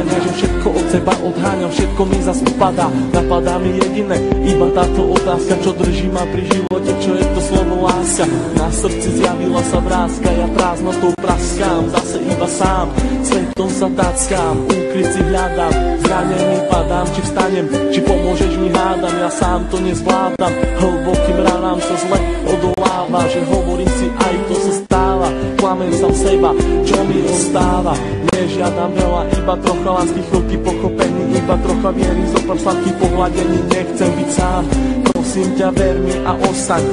naháňa, že všetko od seba odháňam, všetko mi zas upadá. Napadá mi jediné, iba táto otázka, čo drží ma pri živote, čo je to slovo láska. Na srdci zjavila sa vrázka, ja prázdnotou praskám, zase iba sám, svetom sa tackám, úkryt si hľadám, zranený padám, či vstanem, či pomôžeš mi hádam, ja sám to nezvládam, hlbokým ranám sa zle odoláva, že hovorím si aj to sa stáva, klamem sám seba, čo mi ostáva, nežiadam veľa, iba trocha lásky, chvíľky pochopení, iba trocha viery, zopár sladkých pohľadení, nechcem byť sám, prosím ťa, ver mi a ostaň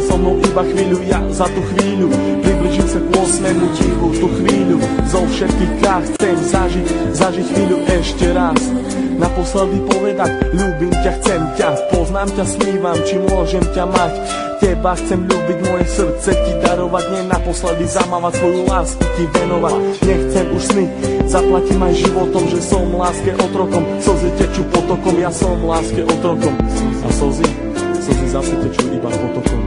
so mnou iba chvíľu, ja za tú chvíľu približím sa k 8. tichu, tú chvíľu zo všetkých krát chcem zažiť chvíľu ešte raz, naposledy povedať, ľúbim ťa, chcem ťa, poznám ťa, snívam, či môžem ťa mať, teba chcem ľúbiť, moje srdce ti darovať, nie naposledy zamávať, svoju lásku ti venovať, nechcem už sny, zaplatím aj životom, že som láske otrokom, slzy tečú potokom, ja som láske otrokom, a slzy zase tečú iba potokom,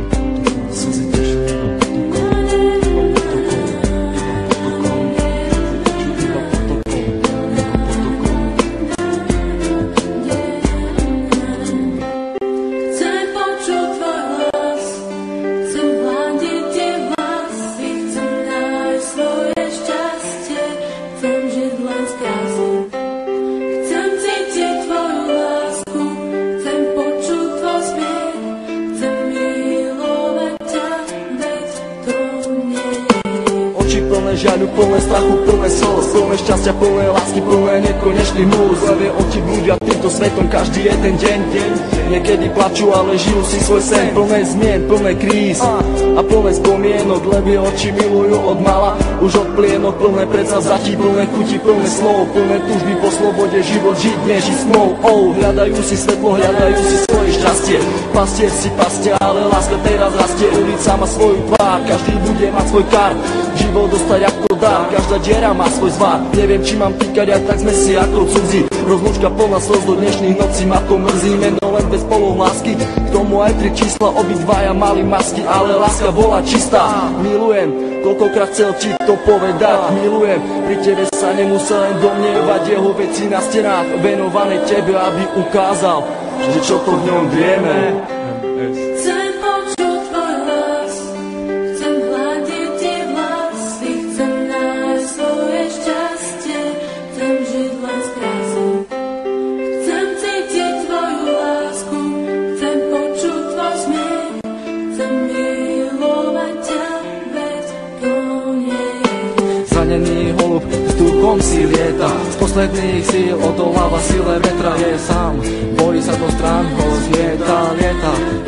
slzy tečú iba žiaľu, plné strachu, plné slz, plné šťastia, plné lásky, plné nekonečných múz. Levie oči blúdia týmto svetom každý jeden deň. Niekedy plačú, ale žijú si svoj sen. Plné zmien, plné kríz a plné spomienok. Levie oči milujú od mala, už od plienok. Plné predsavzatí, plné chuti, plné slov, plné túžby po slobode, život žiť nežiť smou. Hľadajú si svetlo, hľadajú si svoje šťastie. Pastier si pastia, ale láska teraz rastie. Ulica má svoju tvár, každý bude mať svoj kar. Život dostať ako dár, každá diera má svoj zvar. Neviem, či mám týkať, aj tak sme si ako cudzí. Rozlúčka plná slz do dnešných nocí, ma to mrzí. Meno len bez polov lásky, k tomu aj 3 čísla, obidvaja mali masky, ale láska bola čistá. Milujem, koľkokrát chcel ti to povedať, milujem. Pri tebe sa nemusel len domnievať, jeho veci na stenách venované tebe, aby ukázal, že čo to v ňom vieme. Holub vzduchom si lieta, z posledných síl odoláva sile vetra, je sám, bojí sa do strán, holub lieta,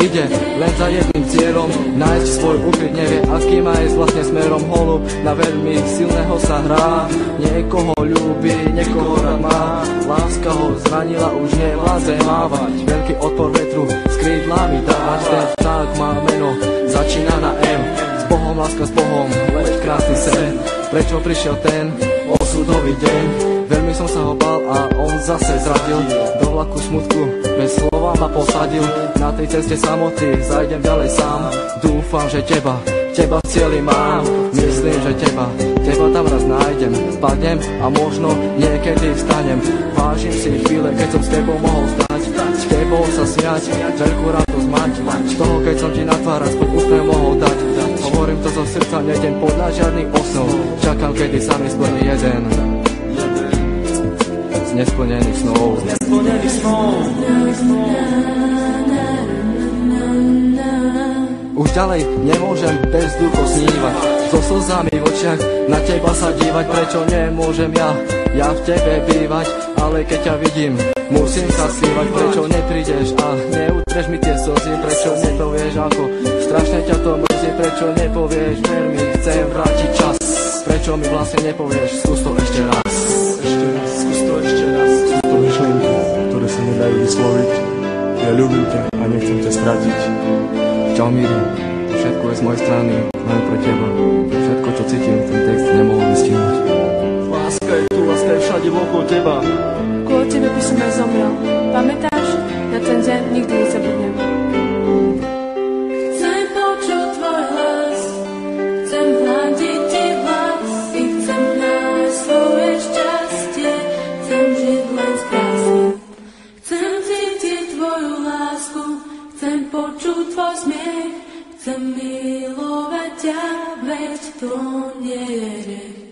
ide len za jedným cieľom, nájsť svoj ukryt, nevie aký má ísť vlastne smerom. Holub na veľmi silného sa hrá, niekoho ľúbi, niekoho rád má, láska ho zranila, už nevládze mávať, veľký odpor vetru s krídlami dávať, ten vták má meno, začína na M, s Bohom, láska s Bohom, leď krásny sen. Prečo prišiel ten osudový deň? Veľmi som sa ho bál a on zase zradil. Do vlaku smutku bez slova ma posadil. Na tej ceste samoty zajdem ďalej sám. Dúfam, že teba v cieli mám. Myslím, že teba tam raz nájdem. Spadnem a možno niekedy vstanem. Vážim si chvíle, keď som s tebou mohol stať, s tebou sa smiať, veľkú radosť mať, z toho, keď som ti na tvár aspoň úsmev mohol dať. Hovorím to zo srdca, nejdem podľa žiadnych osnov, čakám, kedy sa mi splní jeden z nesplnených snov. Už ďalej nemôžem bez duchu snívať, so slzami v očiach na teba sa dívať. Prečo nemôžem ja v tebe bývať, ale keď ťa vidím, musím sa skrývať. Prečo neprídeš a neutreš mi tie slzy, prečo nepovieš, ako strašne ťa to mrzí. Prečo nepovieš, ver mi, chcem vrátiť čas. Prečo mi vlastne nepovieš, skús to ešte raz. Skús to ešte raz. Sú to myšlienky, ktoré sa nedajú vysloviť. Ja ľúbim ťa a nechcem ťa stratiť. Čau Miri, všetko je z mojej strany, len pre teba. Všetko, čo cítim, ten text nemohol vystihnúť. Láska je tu, láska je všade okolo teba. Kvôli tebe by som aj zomrel. Pamätáš? Na ten deň nikdy nezabudnem. Chcem počuť tvoj hlas, chcem hľadiť ti vlasy, chcem nájsť svoje šťastie, chcem milovať ťa, veď to nie je hriech.